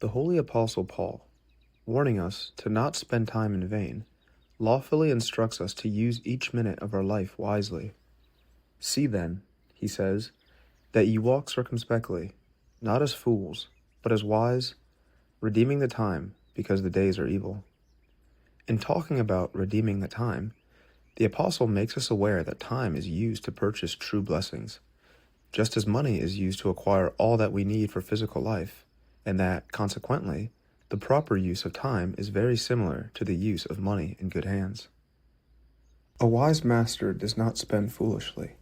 The Holy Apostle Paul, warning us to not spend time in vain, lawfully instructs us to use each minute of our life wisely. See then, he says, that ye walk circumspectly, not as fools, but as wise, redeeming the time, because the days are evil. In talking about redeeming the time, the apostle makes us aware that time is used to purchase true blessings, just as money is used to acquire all that we need for physical life, and that, consequently, the proper use of time is very similar to the use of money in good hands. A wise master does not spend foolishly.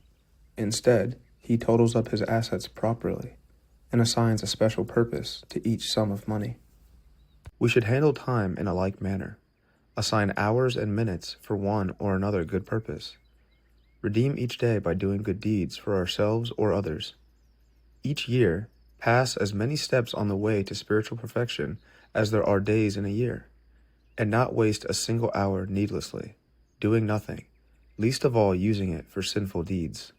Instead, he totals up his assets properly and assigns a special purpose to each sum of money. We should handle time in a like manner, assign hours and minutes for one or another good purpose, redeem each day by doing good deeds for ourselves or others. Each year, pass as many steps on the way to spiritual perfection as there are days in a year, and not waste a single hour needlessly, doing nothing, least of all using it for sinful deeds.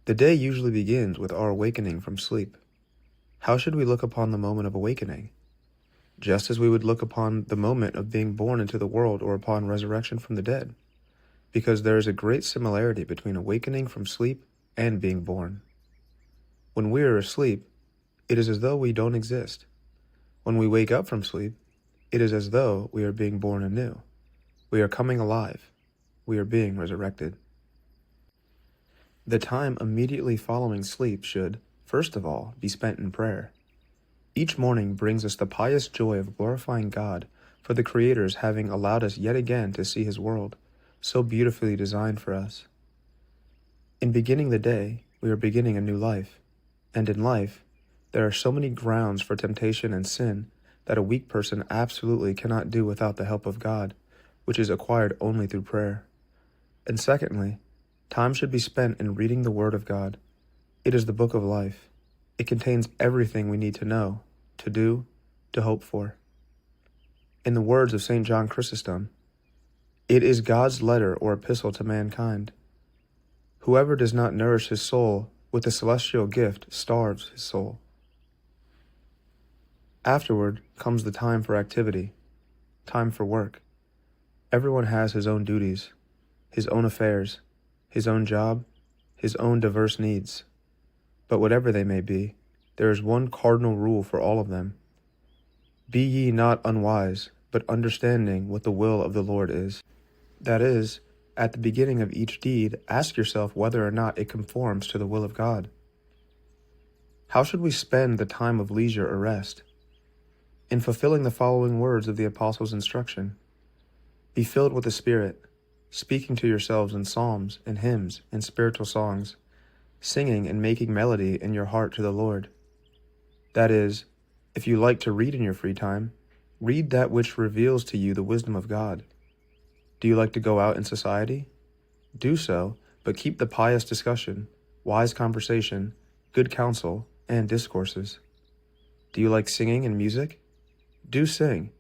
The day usually begins with our awakening from sleep. How should we look upon the moment of awakening? Just as we would look upon the moment of being born into the world or upon resurrection from the dead, because there is a great similarity between awakening from sleep and being born. When we are asleep, it is as though we don't exist. When we wake up from sleep, it is as though we are being born anew. We are coming alive. We are being resurrected. The time immediately following sleep should, first of all, be spent in prayer. Each morning brings us the pious joy of glorifying God for the Creator's having allowed us yet again to see His world, so beautifully designed for us. In beginning the day, we are beginning a new life, and in life, there are so many grounds for temptation and sin that a weak person absolutely cannot do without the help of God, which is acquired only through prayer. And secondly, time should be spent in reading the Word of God. It is the book of life. It contains everything we need to know, to do, to hope for. In the words of St. John Chrysostom, it is God's letter or epistle to mankind. Whoever does not nourish his soul with the celestial gift starves his soul. Afterward comes the time for activity, time for work. Everyone has his own duties, his own affairs, his own job, his own diverse needs. But whatever they may be, there is one cardinal rule for all of them. Be ye not unwise, but understanding what the will of the Lord is. That is, at the beginning of each deed, ask yourself whether or not it conforms to the will of God. How should we spend the time of leisure or rest? In fulfilling the following words of the Apostle's instruction: be filled with the Spirit, speaking to yourselves in psalms and hymns and spiritual songs, singing and making melody in your heart to the Lord. That is, if you like to read in your free time, read that which reveals to you the wisdom of God. Do you like to go out in society? Do so, but keep the pious discussion, wise conversation, good counsel, and discourses. Do you like singing and music? Do sing,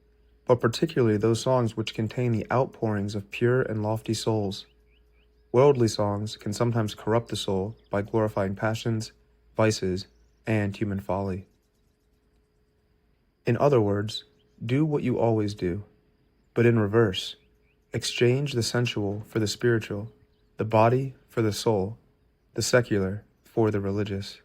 but particularly those songs which contain the outpourings of pure and lofty souls. Worldly songs can sometimes corrupt the soul by glorifying passions, vices, and human folly. In other words, do what you always do, but in reverse. Exchange the sensual for the spiritual, the body for the soul, the secular for the religious.